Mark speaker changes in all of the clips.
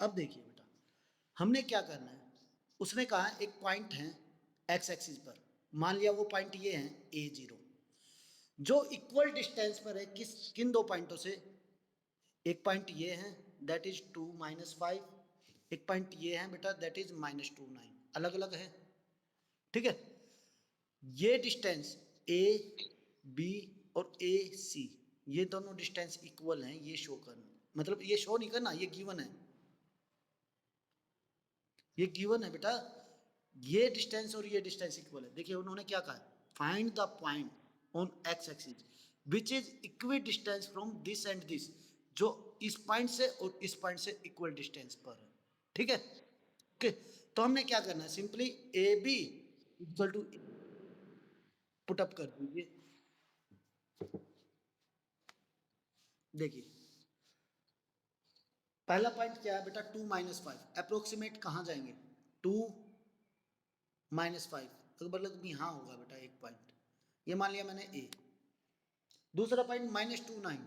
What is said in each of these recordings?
Speaker 1: अब देखिए बेटा, हमने क्या करना है, उसने कहा एक पॉइंट है एक्स एक्सिस पर, मान लिया वो पॉइंट ये है A0, जो इक्वल डिस्टेंस पर है किन दो पॉइंटों से, एक पॉइंट ये है दैट इज 2 - 5, एक पॉइंट ये है बेटा दैट इज -2 9, अलग अलग है, ठीक है। ये डिस्टेंस ए बी और ए सी, ये दोनों डिस्टेंस इक्वल हैं, ये शो करना, मतलब ये शो नहीं करना, ये गिवन है, ये गिवन है बेटा, ये डिस्टेंस और ये डिस्टेंस इक्वल है। देखिए उन्होंने क्या कहा, find the point on x axis which is equidistant from this and this, जो इस पॉइंट से और इस पॉइंट से इक्वल डिस्टेंस पर है, ठीक है। ओके, तो हमने क्या करना है, simply A B equal to put up कर दीजिए। देखिए पहला पॉइंट क्या है बेटा, 2 - 5, अप्रोक्सीमेट कहाँ जाएंगे, 2 - 5, तो मतलब यहाँ होगा बेटा एक पॉइंट, ये मान लिया मैंने ए। दूसरा पॉइंट -2 9,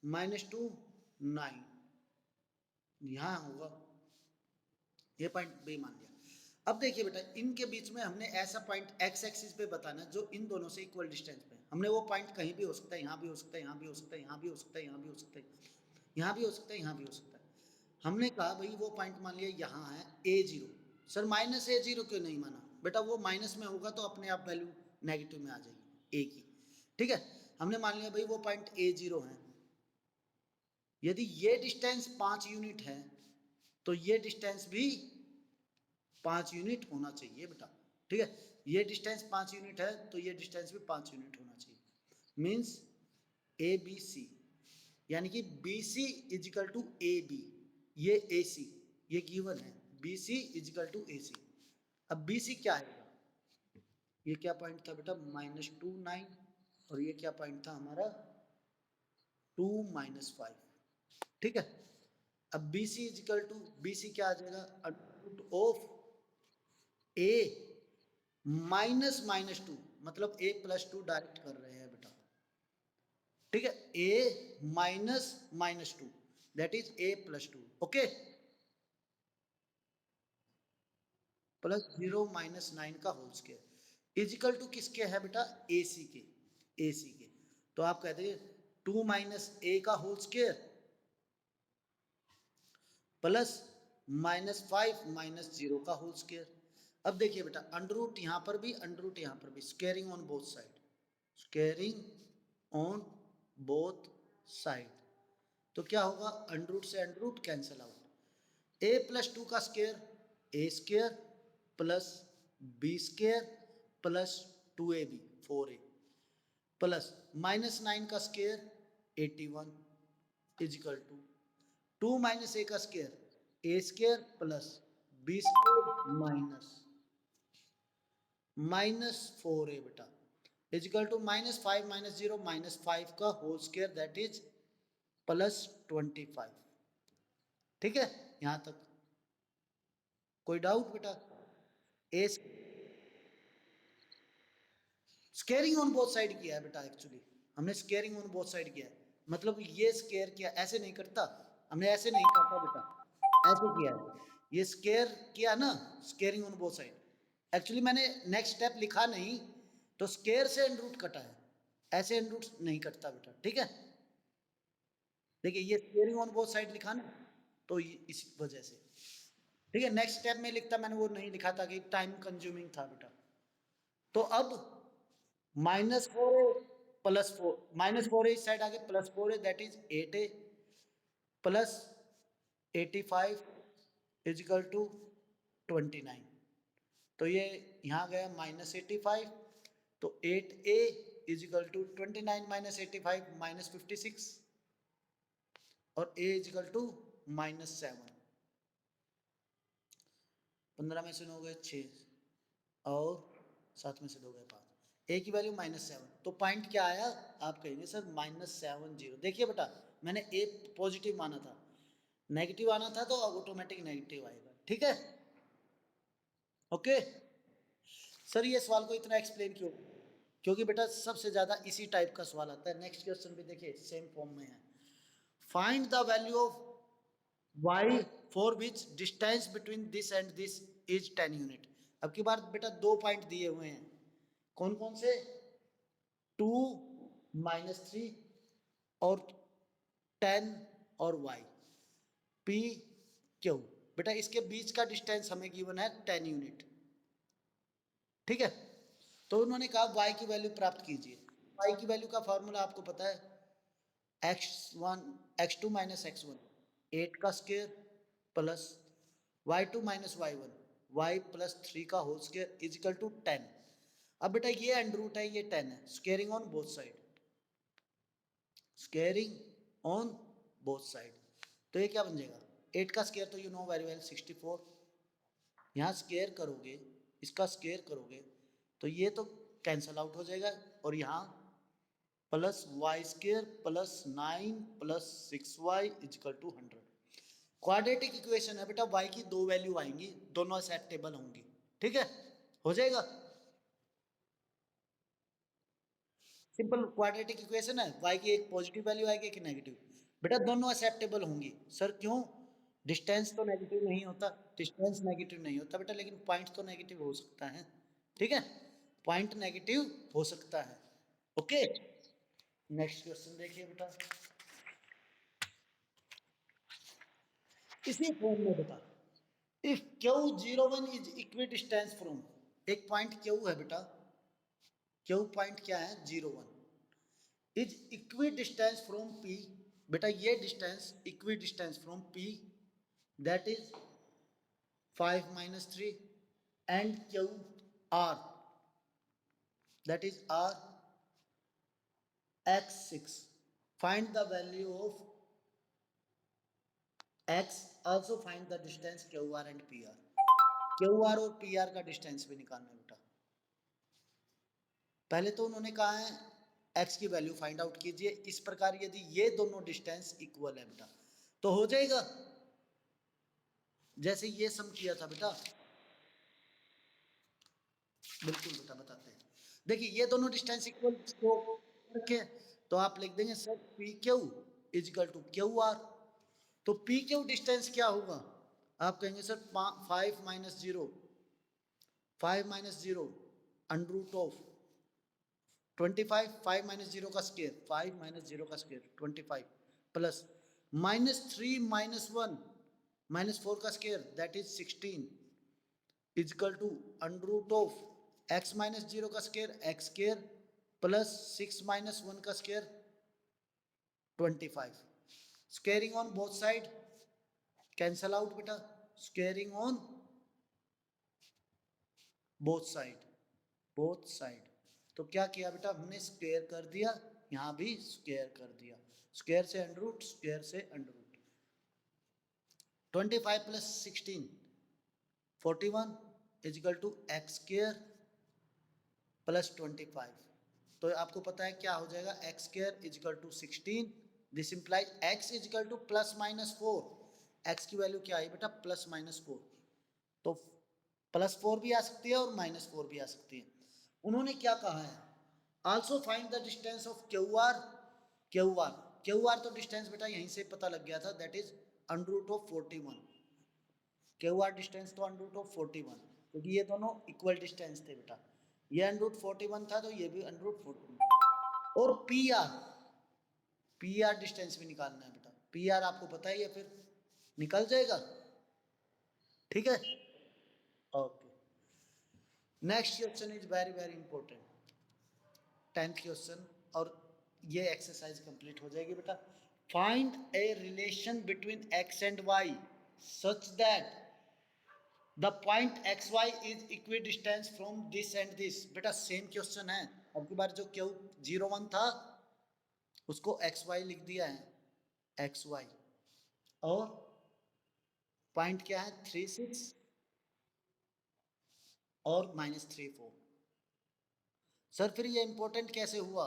Speaker 1: -2 9 यहाँ होगा, ये पॉइंट बी मान लिया। अब देखिए बेटा, इनके बीच में हमने ऐसा पॉइंट एक्स एक्सिस पे बताना है जो इन दोनों से इक्वल डिस्टेंस पे है। हमने वो पॉइंट कहीं भी हो सकता है, यहाँ भी हो सकता है, यहाँ भी हो सकता है, यहाँ भी हो सकता है, यहाँ भी हो सकता है, यहाँ भी हो सकता है, यहाँ भी हो सकता है। हमने कहा भाई वो पॉइंट मान लिया यहाँ है A0। सर -A0 क्यों नहीं माना, बेटा वो माइनस में होगा तो अपने आप वैल्यू नेगेटिव में आ जाएगी ए की, ठीक है। हमने मान लिया भाई वो पॉइंट A0 है, यदि ये डिस्टेंस 5 यूनिट है तो ये डिस्टेंस भी 5 यूनिट होना चाहिए बेटा, ठीक है। ये डिस्टेंस 5 यूनिट है तो ये डिस्टेंस भी 5 यूनिट होना चाहिए, मीन्स ABC, यानी कि BC इजिकल टू AB, ये AC, ये गिवन है, BC इजिकल टू AC। अब BC क्या है, ये क्या पॉइंट था बेटा, -2 9, और ये क्या पॉइंट था हमारा, 2 - 5, ठीक है। अब BC इजिकल टू, BC क्या आ जाएगा, रूट ऑफ A -2, मतलब A +2 डायरेक्ट कर रहे हैं बेटा, ठीक है। A -2 that is A +2, okay, +0 - 9 का होल स्क्वायर इजिकल टू किसके है बेटा, AC के, AC के। तो आप कहते हैं 2 - A का होल स्क्वायर प्लस -5 - 0 का होल स्क्वायर। अब देखिए बेटा, अंडर रूट यहाँ पर भी, अंडर रूट यहाँ पर भी, squaring on both side, squaring on both side. तो क्या होगा, अंडर रूट से under root cancel out, A +2 का square A square plus B square plus 2AB 4A plus -9 का स्क्वायर 81 इजिकल टू 2 - A का square A square plus B square -4A बेटा is equal to -5 - 0 -5 का whole square that is +25, ठीक है। यहां तक कोई डाउट बेटा, ए स्केयरिंग ऑन बोथ साइड किया है बेटा, एक्चुअली हमने स्केयरिंग ऑन बोथ साइड किया है, मतलब ये स्केयर किया, ऐसे नहीं करता, हमने ऐसे नहीं करता बेटा, ऐसे किया है, ये स्केयर किया ना, squaring on both side. Actually मैंने नेक्स्ट स्टेप लिखा नहीं, तो स्केयर से एंड रूट कटा है, ऐसे एंड रूट नहीं कटता बेटा, ठीक है। देखिए ये स्केयरिंग ऑन बोथ साइड लिखा ना, तो इस वजह से, ठीक है। नेक्स्ट स्टेप में लिखता, मैंने वो नहीं लिखा था कि टाइम कंज्यूमिंग था बेटा। तो अब -4A +4, -4A इस साइड आगे +4A that is 8A plus 85 equal to 29। तो ये यहाँ गया -85, तो 8A इजिकल टू 29 - 85 -56, और A इजिकल टू -7, 15 में से 9 गए 6 और 7 में से 2 गए 5, ए की वैल्यू -7, तो पॉइंट क्या आया, आप कहेंगे सर -70। देखिए बेटा, मैंने ए पॉजिटिव माना था, नेगेटिव आना था तो ऑटोमेटिक नेगेटिव आएगा, ठीक है, ओके। सर ये सवाल को इतना एक्सप्लेन क्यों, क्योंकि बेटा सबसे ज्यादा इसी टाइप का सवाल आता है। नेक्स्ट क्वेश्चन भी देखिए सेम फॉर्म में है, find the value of y for which distance between this and this is 10 unit. अब की बार बेटा दो पॉइंट दिए हुए हैं, कौन कौन से, 2 -3 और 10 और y p q। बेटा इसके बीच का डिस्टेंस हमें गिवन है 10 यूनिट, ठीक है। तो उन्होंने कहा y की वैल्यू प्राप्त कीजिए। y की वैल्यू का फॉर्मूला आपको पता है, x2 माइनस x1 8 का square plus y2 minus y1 y plus 3 का whole square is equal to 10। अब बेटा ये अंडर रूट है, ये 10 है, squaring on both side, squaring on both side. तो ये क्या बन जाएगा, 8 का स्क्वायर तो यू नो वेरी वेल 64, यहाँ स्क्वायर करोगे, इसका स्क्वायर करोगे तो ये तो कैंसल आउट हो जाएगा, और यहाँ plus Y square plus 9 plus 6y equal to 100। Quadratic equation है बेटा, y की दो वैल्यू आएंगी, दोनों एक्सेप्टेबल होंगी, ठीक है, हो जाएगा। सिंपल क्वाड्रेटिक इक्वेशन है, y की एक पॉजिटिव वैल्यू आएगी कि नेगेटिव, बेटा दोनों एक्सेप्टेबल होंगी। सर क्यों, डिस्टेंस तो नेगेटिव नहीं होता, डिस्टेंस नेगेटिव नहीं होता बेटा, लेकिन पॉइंट तो नेगेटिव हो सकता है, ठीक है, पॉइंट नेगेटिव हो सकता है। ओके, नेक्स्ट क्वेश्चन देखिए बेटा, इसी फॉर्म में बेटा, if Q01 is equidistant from, एक पॉइंट Q है बेटा, Q पॉइंट क्या है 01, is equidistant from P, बेटा ये distance equi distance from P that is 5 minus 3 and Q R that is R x6, find the value of x, also find the distance QR and PR। QR और PR का distance भी निकालना है बेटा। पहले तो उन्होंने कहा है x की वैल्यू फाइंड आउट कीजिए, इस प्रकार यदि ये दोनों डिस्टेंस इक्वल है बेटा तो हो जाएगा, जैसे ये सम किया था बेटा, बिल्कुल बेटा बताते हैं। देखिए ये दोनों डिस्टेंस इक्वल रखे, तो आप लिख देंगे sir P Q is equal to Q R. तो पी क्यू डिस्टेंस क्या होगा, आप कहेंगे sir 5 minus 0, 5 minus 0 under root of 25, 5 minus 0 का स्क्वायर, 5 माइनस 0 का स्क्वायर 25 प्लस -3 माइनस 1 माइनस 4 का square that is 16 equal to under root of x minus 0 का square x square plus 6 minus 1 का square 25, squaring on both side, cancel out बेटा, squaring on both side, both side. तो क्या किया बेटा, हमने square कर दिया, यहां भी स्क्वेयर कर दिया, स्क्वेयर से अंडर रूट, स्क्वेयर से under root, 25 plus 16 41 equal to X square plus 25। तो आपको पता है क्या हो जाएगा, X square equal to 16, this implies X equal to plus minus 4, X की वैल्यू क्या आई बेटा प्लस माइनस 4, तो प्लस 4 भी आ सकती है और माइनस 4 भी आ सकती है। उन्होंने क्या कहा है, also find the distance of Q R, Q R, Q R तो डिस्टेंस बेटा यहीं से पता लग गया था, that is under root of 41, Q R distance तो अंडर रूट ऑफ 41, क्योंकि ये दोनों इक्वल डिस्टेंस थे बेटा, ये अंडर रूट 41 था तो ये भी अंडर रूट 41, और P R, P R distance भी निकालना है बेटा, पी आर आपको पता ही है, फिर निकल जाएगा, ठीक है। Okay, next question is very very important, 10th question, और ये एक्सरसाइज कंप्लीट हो जाएगी बेटा। Find a relation between X and Y such that the point X Y is equidistant from this and this. बेटा same question है, अब की बार जो क्यू 01 था उसको एक्स वाई लिख दिया है, एक्स वाई, और पॉइंट क्या है 36 और -34। सर फिर ये इंपॉर्टेंट कैसे हुआ,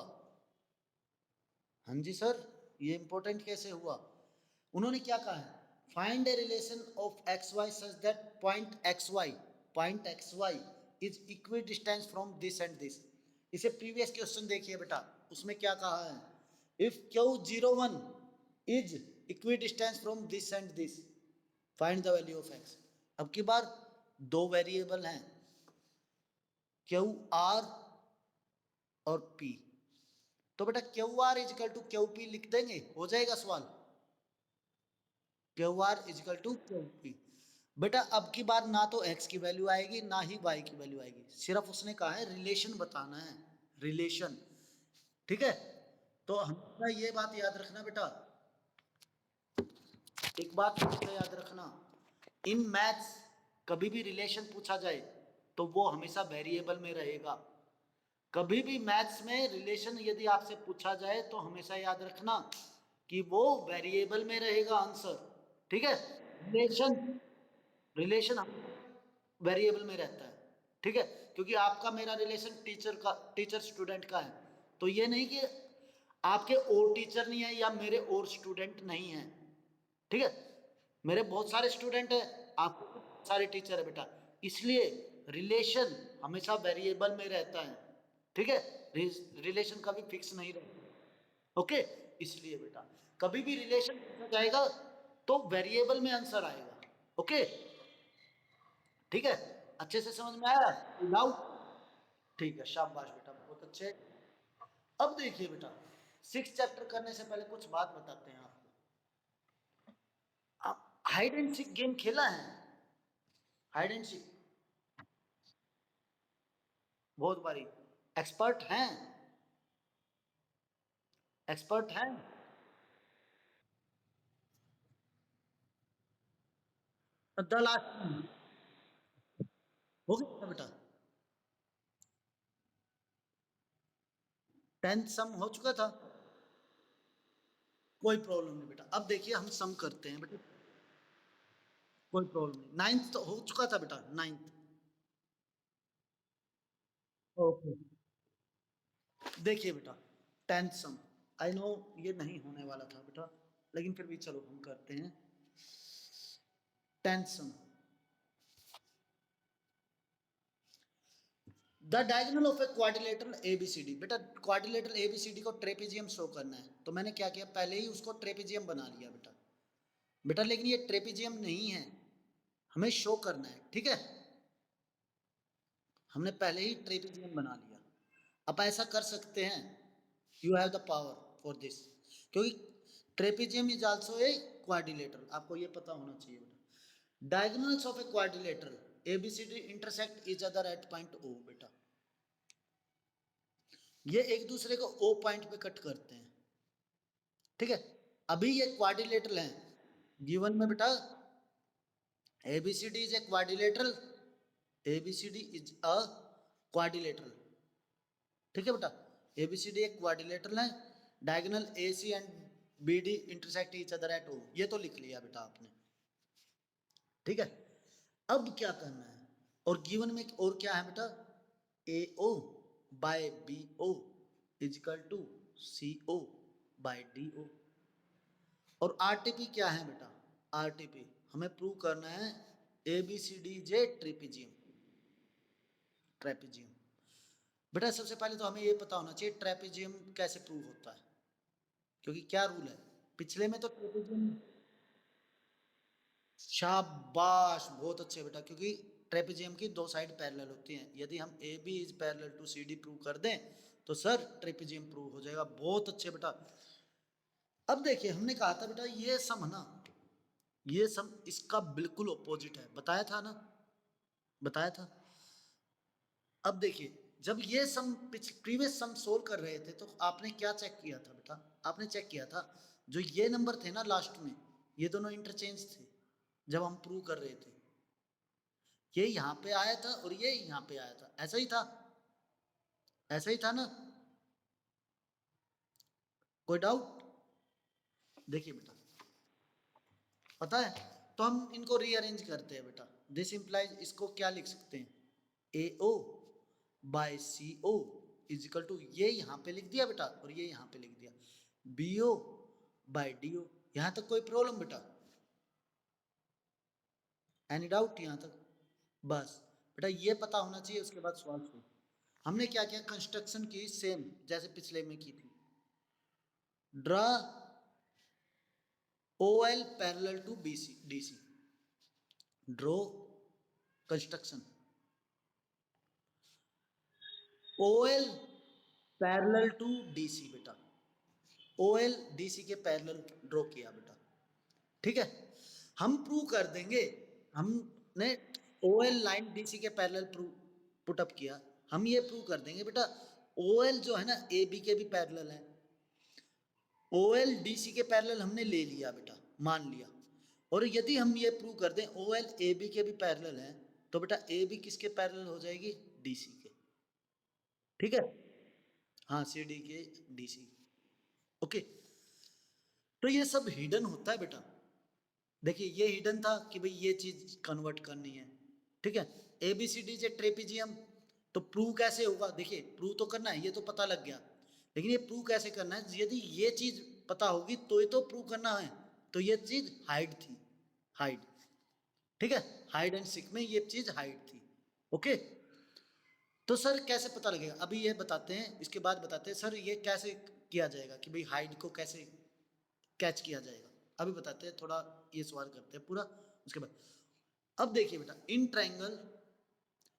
Speaker 1: हाँ जी सर ये इंपॉर्टेंट कैसे हुआ, उन्होंने क्या कहा है, find a relation of X Y such that point X Y is equidistant from this and this. इसे प्रीवियस क्वेश्चन देखिए बेटा, उसमें क्या कहा है, if Q01 is equidistant from this and this, find the value of X. अब की बार दो वेरिएबल हैं, क्यू आर और पी। तो बेटा Q R equal to Q P लिख देंगे, हो जाएगा सवाल। Q R equal to Q P. बेटा अब की बार ना तो x की वैल्यू आएगी ना ही y की वैल्यू आएगी, सिर्फ उसने कहा है रिलेशन बताना है, रिलेशन। ठीक है, तो हमेशा ये बात याद रखना बेटा, एक बात हमेशा याद रखना, इन मैथ्स कभी भी रिलेशन पूछा जाए तो वो हमेशा वेरिएबल में रहेगा। कभी भी मैथ्स में रिलेशन यदि आपसे पूछा जाए तो हमेशा याद रखना कि वो वेरिएबल में रहेगा आंसर। ठीक है, रिलेशन, रिलेशन वेरिएबल में रहता है। ठीक है, क्योंकि आपका मेरा रिलेशन टीचर का, टीचर स्टूडेंट का है, तो ये नहीं कि आपके और टीचर नहीं है या मेरे और स्टूडेंट नहीं है। ठीक है, मेरे बहुत सारे स्टूडेंट हैं, आपको सारे टीचर है बेटा, इसलिए रिलेशन हमेशा वेरिएबल में रहता है। ठीक है, रिलेशन कभी फिक्स नहीं रहता। ओके, इसलिए बेटा कभी भी रिलेशन पूछा जाएगा तो वेरिएबल में आंसर आएगा। ओके, ठीक है, अच्छे से समझ में आया, डाउट? ठीक है, शाबाश बेटा, बहुत अच्छे। अब देखिए बेटा, 6 चैप्टर करने से पहले कुछ बात बताते हैं आपको। आप हाइड एंड सीक गेम खेला है? हाइड एंड सीक बहुत बारी, एक्सपर्ट हैं? एक्सपर्ट हैं? द लास्ट हो गया बेटा, 10th सम हो चुका था, कोई प्रॉब्लम नहीं बेटा। अब देखिए हम सम करते हैं बेटा, कोई प्रॉब्लम नहीं। 9th तो हो चुका था बेटा, 9th। ओके, देखिए बेटा 10th सम, आई नो ये नहीं होने वाला था बेटा, लेकिन फिर भी चलो हम करते हैं। 10th sum, the diagonal of a quadrilateral ABCD. बेटा क्वाड्रिलेटरल एबीसीडी को ट्रेपेजियम शो करना है, तो मैंने क्या किया, पहले ही उसको ट्रेपेजियम बना लिया बेटा। बेटा लेकिन ये ट्रेपेजियम नहीं है, हमें शो करना है। ठीक है, हमने पहले ही ट्रेपेजियम बना लिया। अब ऐसा कर सकते हैं, you have the power for this, क्योंकि trapezium is also a quadrilateral, आपको ये पता होना चाहिए बेटा। Diagonals of a quadrilateral ABCD intersect each other at point O. बेटा ये एक दूसरे को ओ पॉइंट पे कट करते हैं। ठीक है, अभी ये क्वाड्रिलेटरल हैं गिवन में बेटा, ABCD is a quadrilateral, ABCD is a quadrilateral. ठीक है बेटा, एबीसीडी एक क्वाड्रिलेटरल है, diagonal AC and BD intersect each other at O, ये तो लिख लिया बेटा आपने। ठीक है, अब क्या करना है, और गिवन में और क्या है बेटा, A O by B O equal to C O by D O. और आरटीपी क्या है बेटा, आरटीपी हमें प्रूव करना है A B C D J trapezium, trapezium. बेटा सबसे पहले तो हमें ये पता होना चाहिए ट्रेपेजियम कैसे प्रूव होता है, क्योंकि क्या रूल है, पिछले में तो ट्रेपेजियम, शाबाश बहुत अच्छे बेटा, क्योंकि ट्रेपेजियम की दो साइड पैरेलल होती हैं, यदि हम A B is parallel to C D prove कर दें तो सर ट्रेपेजियम प्रूव हो जाएगा। बहुत अच्छे बेटा। अब देखिए हमने कहा था बेटा ये सम ना, ये सम इसका बिल्कुल ऑपोजिट है, बताया था ना, बताया था। अब देखिए जब ये सम प्रीवियस सम सोल्व कर रहे थे तो आपने क्या चेक किया था बेटा, आपने चेक किया था जो ये नंबर थे ना लास्ट में, ये दोनों इंटरचेंज थे जब हम प्रूव कर रहे थे, ये यहाँ पे आया था और ये यहाँ पे आया था, ऐसा ही था, ऐसा ही था ना, कोई डाउट? देखिए बेटा पता है, तो हम इनको रीअरेंज करते हैं बेटा, दिस इंप्लाइज, इसको क्या लिख सकते हैं, A O by C O equal to, ये यहाँ पे लिख दिया बेटा और ये यहाँ पे लिख दिया, B O by D O. यहाँ तक कोई प्रॉब्लम बेटा, एनी डाउट यहाँ तक? बस बेटा ये पता होना चाहिए, उसके बाद सवाल शुरू। हमने क्या किया, कंस्ट्रक्शन की सेम जैसे पिछले में की थी, draw O L parallel to B C D C. Draw construction. OL parallel to DC बेटा, OL DC के पैरेलल ड्रॉ किया बेटा, ठीक है। हम प्रूव कर देंगे, हमने OL लाइन DC के पैरेलल पुटअप किया, हम ये प्रूव कर देंगे बेटा OL जो है ना AB के भी पैरेलल है, OL DC के पैरेलल हमने ले लिया बेटा, मान लिया। और यदि हम ये प्रूव कर दें OL AB के भी पैरेलल है, तो बेटा AB किसके पैरेलल हो जाएगी, DC के, ठीक है। हाँ CD के DC, ओके। तो ये सब हिडन होता है बेटा, देखिए ये हिडन था कि भाई ये चीज कन्वर्ट करनी है, ठीक है। ABCD से ट्रेपीजियम, तो प्रूव कैसे होगा, देखिए प्रूव तो करना है, ये तो पता लग गया, लेकिन ये प्रूव कैसे करना है, यदि ये चीज पता होगी तो ये तो प्रूव करना है। तो ये चीज हाइड थी, हाइड, ठीक है, हाइड एंड सीक में ये चीज हाइड थी, ओके। तो सर कैसे पता लगेगा, अभी ये बताते हैं, इसके बाद बताते हैं सर ये कैसे किया जाएगा कि भाई हाइड को कैसे कैच किया जाएगा, अभी बताते हैं, थोड़ा ये सवाल करते हैं पूरा, उसके बाद। अब देखिए बेटा इन ट्रायंगल,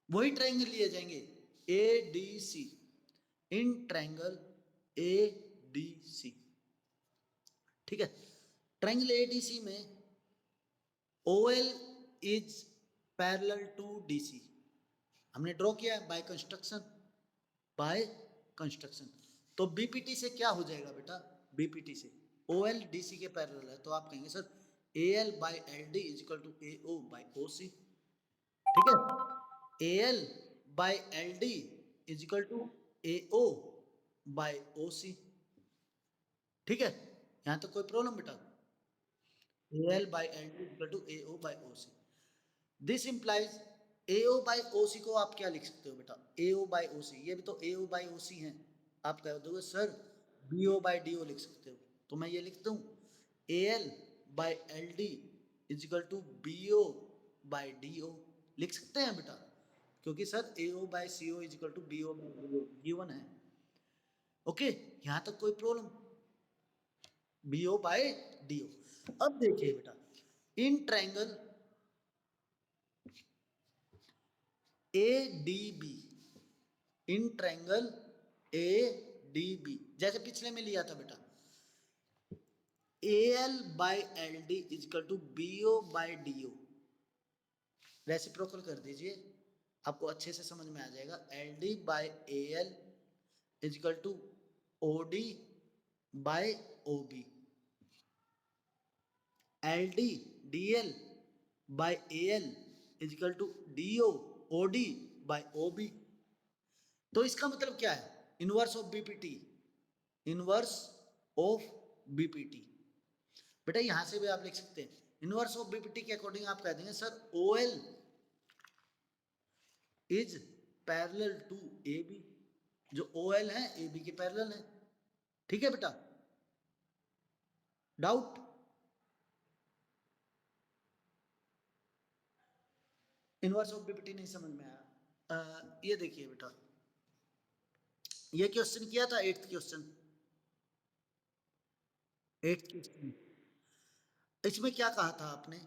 Speaker 1: वही ट्रायंगल लिए जाएंगे ADC, इन ट्रायंगल ADC, ठीक है। ट्रायंगल ADC में OL is parallel to DC, हमने ड्रॉ किया है बाय कंस्ट्रक्शन, बाय कंस्ट्रक्शन। तो BPT से क्या हो जाएगा बेटा, BPT से OL DC के पैरेलल है, तो आप कहेंगे sir AL by LD is equal to AO by OC, ठीक है। AL by LD is equal to AO by OC, ठीक है। यहां तक कोई प्रॉब्लम बेटा, AL by LD is equal to AO by OC, this implies AO by OC को आप क्या लिख सकते हो बेटा, AO बाई OC, ये भी तो AO बाई OC है, आप कह दोगे सर BO बाई DO लिख सकते हो, तो मैं ये लिखता हूँ AL by LD is equal to BO by DO, लिख सकते हैं बेटा, क्योंकि sir AO by CO is equal to BO by DO given है, ओके। यहां तक कोई प्रॉब्लम, BO बाई DO। अब देखिए बेटा in triangle ADB, in triangle ADB, जैसे पिछले में लिया था बेटा AL by LD is equal to BO by DO, reciprocal कर दीजिए, आपको अच्छे से समझ में आ जाएगा। LD by AL is equal to OD by OB, LD DL by AL is equal to DO OD by OB। तो इसका मतलब क्या है, inverse of BPT, inverse of BPT, बेटा यहां से भी आप लिख सकते हैं इनवर्स ऑफ BPT के अकॉर्डिंग आप कह देंगे sir OL is parallel to AB, जो OL है AB के पैरेलल है, ठीक है बेटा। डाउट, इनवर्स ऑफ BPT नहीं समझ में आया, ये देखिए बेटा ये क्वेश्चन किया था 8th क्वेश्चन, 8th क्वेश्चन, इसमें क्या कहा था आपने,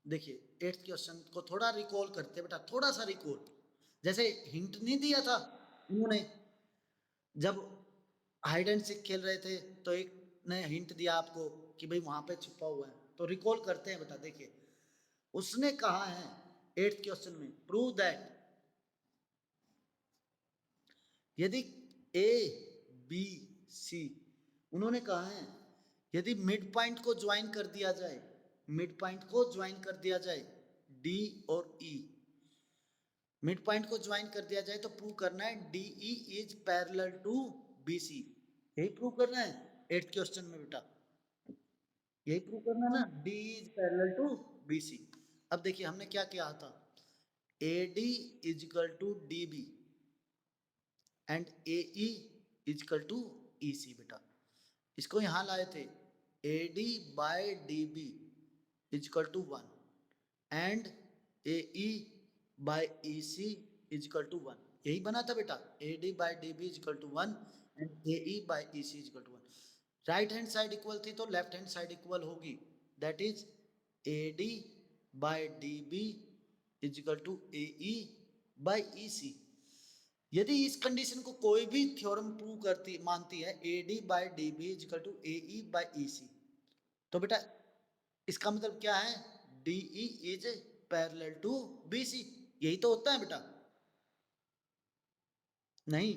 Speaker 1: देखिए 8th क्वेश्चन को थोड़ा रिकॉल करते बेटा, थोड़ा सा रिकॉल, जैसे हिंट नहीं दिया था उन्होंने जब हाइड एंड सीक खेल रहे थे, तो एक ने हिंट दिया आपको कि भाई वहां पे छुपा हुआ है, तो रिकॉल करते हैं बेटा। देखिए उसने कहा है 8th क्वेश्चन में प्रूव दैट यदि A B C, उन्होंने कहा है यदि मिड पॉइंट को ज्वाइन कर दिया जाए, मिड पॉइंट को ज्वाइन कर दिया जाए D और E, मिड पॉइंट को ज्वाइन कर दिया जाए तो प्रूव करना है DE is parallel to BC, यही प्रूव करना है 8th क्वेश्चन में बेटा, यही प्रूव करना ना, D is parallel to BC। अब देखिए हमने क्या किया था, AD is equal to DB and AE is equal to EC बेटा, इसको यहां लाए थे AD by DB is equal to 1 and AE by EC is equal to 1, यही बना था बेटा, AD by DB is equal to 1 and AE by EC is equal to 1। Right hand side equal थी तो लेफ्ट हैंड साइड इक्वल होगी, that is AD by D B is equal to A E by E C. यदि इस condition को कोई भी theorem prove करती मानती है, A D by D B is equal to A E by E C, तो बेटा इसका मतलब क्या है, D E is parallel to B C. यही तो होता है बेटा। नहीं,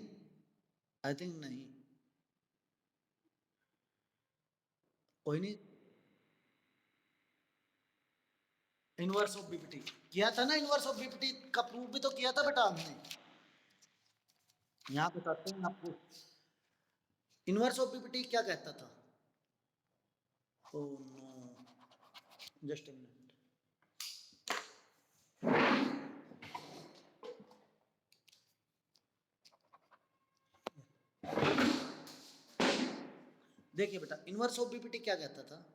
Speaker 1: आई थिंक नहीं, कोई नहीं। इनवर्स ऑफ बीपीटी किया था ना, इनवर्स ऑफ बीपीटी का प्रूफ भी तो किया था बेटा हमने। यहाँ बताते हैं आपको इनवर्स ऑफ बीपीटी क्या कहता था। Oh no, just a minute. देखिए बेटा, इनवर्स ऑफ बीपीटी क्या कहता था।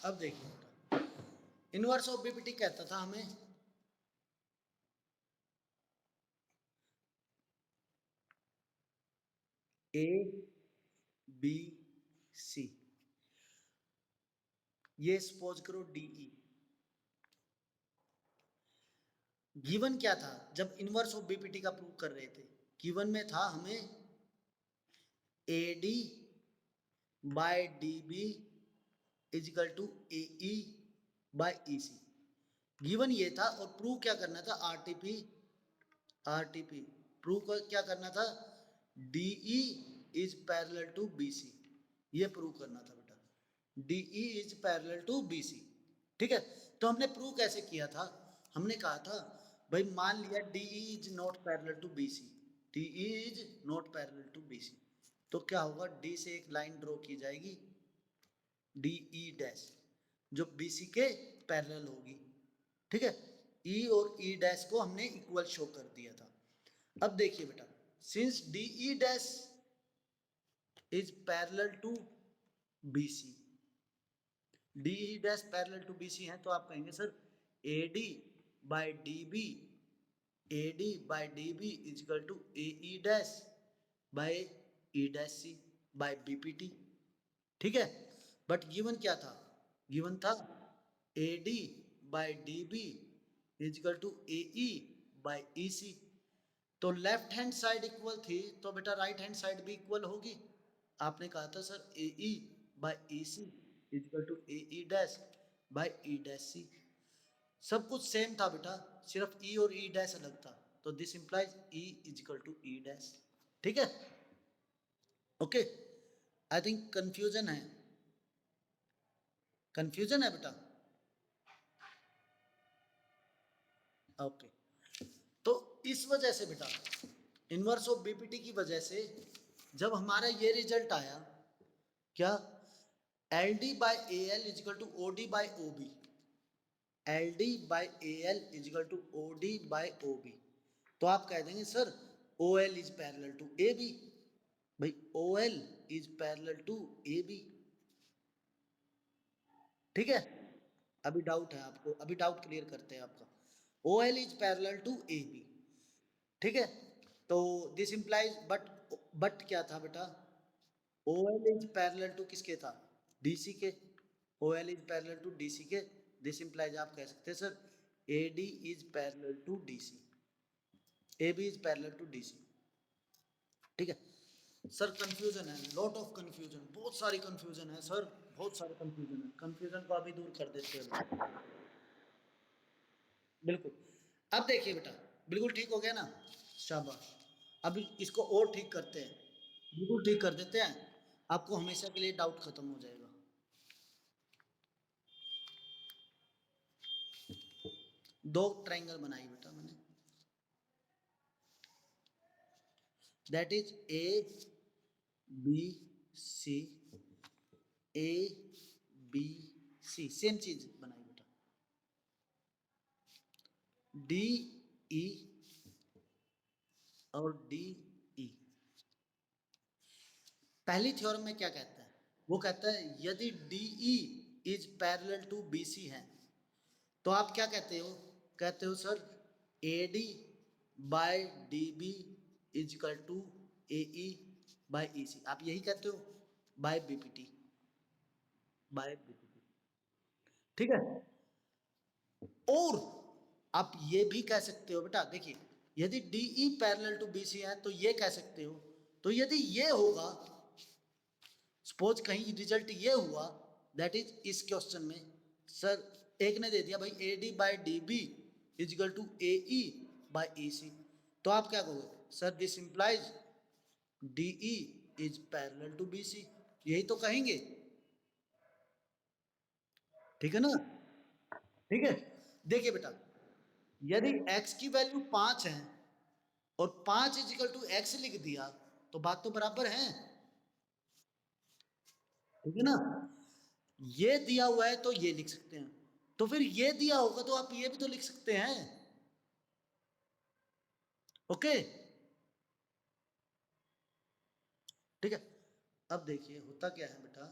Speaker 1: अब देखिए बेटा, इनवर्स ऑफ बीपीटी कहता था हमें ए बी सी, ये सपोज करो डीई। गिवन क्या था जब इनवर्स ऑफ बीपीटी का प्रूव कर रहे थे, गिवन में था हमें A D by D B equal to A E by E C. Given ये था और प्रूव क्या करना था, आरटीपी। आरटीपी प्रूव क्या करना था, DE is parallel to BC, ये प्रूव करना था बेटा, DE is parallel to BC. ठीक है, तो हमने प्रूव कैसे किया था, हमने कहा था भाई मान लिया DE is not parallel to BC, DE is not parallel to BC, तो क्या होगा, डी से एक लाइन ड्रॉ की जाएगी, डीई डैश, जो बीसी के पैरेलल होगी। ठीक है, ई और ई डैश को हमने इक्वल शो कर दिया था। अब देखिए बेटा, since D E dash is parallel to B C, D E dash parallel to B C है, तो आप कहेंगे sir A D by D B, A D by D B equal to A E dash by E dash C by B P T. ठीक है, but given क्या था, given था A D by D B equal to A E by E C. तो left hand side equal थी, तो बेटा right hand side भी इक्वल होगी। आपने कहा था sir A E by E C equal to A E dash by E dash C. सब कुछ सेम था बेटा, सिर्फ ई और ई डैश अलग था, तो this implies E equal to E dash. ठीक है, ओके। आई थिंक कंफ्यूजन है, कंफ्यूजन है बेटा। ओके, तो इस वजह से बेटा, इनवर्स ऑफ बीपीटी की वजह से जब हमारा ये रिजल्ट आया, क्या, L D by A L equal to O D by O B, L D by A L equal to O D by O B, तो आप कह देंगे sir O L is parallel to A B. भाई O L is parallel to A B. ठीक है, अभी doubt है आपको, अभी डाउट क्लियर करते हैं आपका। O L is parallel to A B. ठीक है, तो दिस इंप्लाइज, बट क्या था बेटा, O L is parallel to किसके था, डीसी के, O L is parallel to DC के, दिस इंप्लाइज आप कह सकते हैं sir A D is parallel to DC, A B is parallel to DC. ठीक है सर, कंफ्यूजन है, लॉट ऑफ कंफ्यूजन, बहुत सारी कंफ्यूजन है सर, बहुत सारे कंफ्यूजन है, कंफ्यूजन को अभी दूर कर देते हैं। बिल्कुल, अब देखिए बेटा, बिल्कुल ठीक हो गया ना, शाबाश। अब इसको और ठीक करते हैं, बिल्कुल ठीक कर देते हैं, आपको हमेशा के लिए डाउट खत्म हो जाएगा। दो ट्रायंगल बनाई बेटा मैंने, that is A B C, A B C, same चीज बनाई बेटा, डी ई और डी ई। पहली थ्योरम में क्या कहता है, वो कहता है यदि DE is parallel to BC है, तो आप क्या कहते हो, कहते हो sir AD by DB is equal to AE by EC, आप यही कहते हो बाय BPT, बाय BPT, ठीक है। और आप ये भी कह सकते हो बेटा, देखिए यदि DE पैरेलल टू BC है तो ये कह सकते हो, तो यदि ये होगा, सपोज कहीं रिजल्ट ये हुआ, दैट इज इस क्वेश्चन में सर एक ने दे दिया भाई AD by DB is equal to AE by EC, तो आप क्या कहोगे, sir this implies DE is parallel to BC, यही तो कहेंगे, ठीक है ना, ठीक है। देखिए बेटा, यदि x की वैल्यू 5 है और 5 इज इक्वल टू x लिख दिया, तो बात तो बराबर है, ठीक है ना। ये दिया हुआ है तो ये लिख सकते हैं, तो फिर ये दिया होगा तो आप ये भी तो लिख सकते हैं, ओके, ठीक है। अब देखिए होता क्या है बेटा,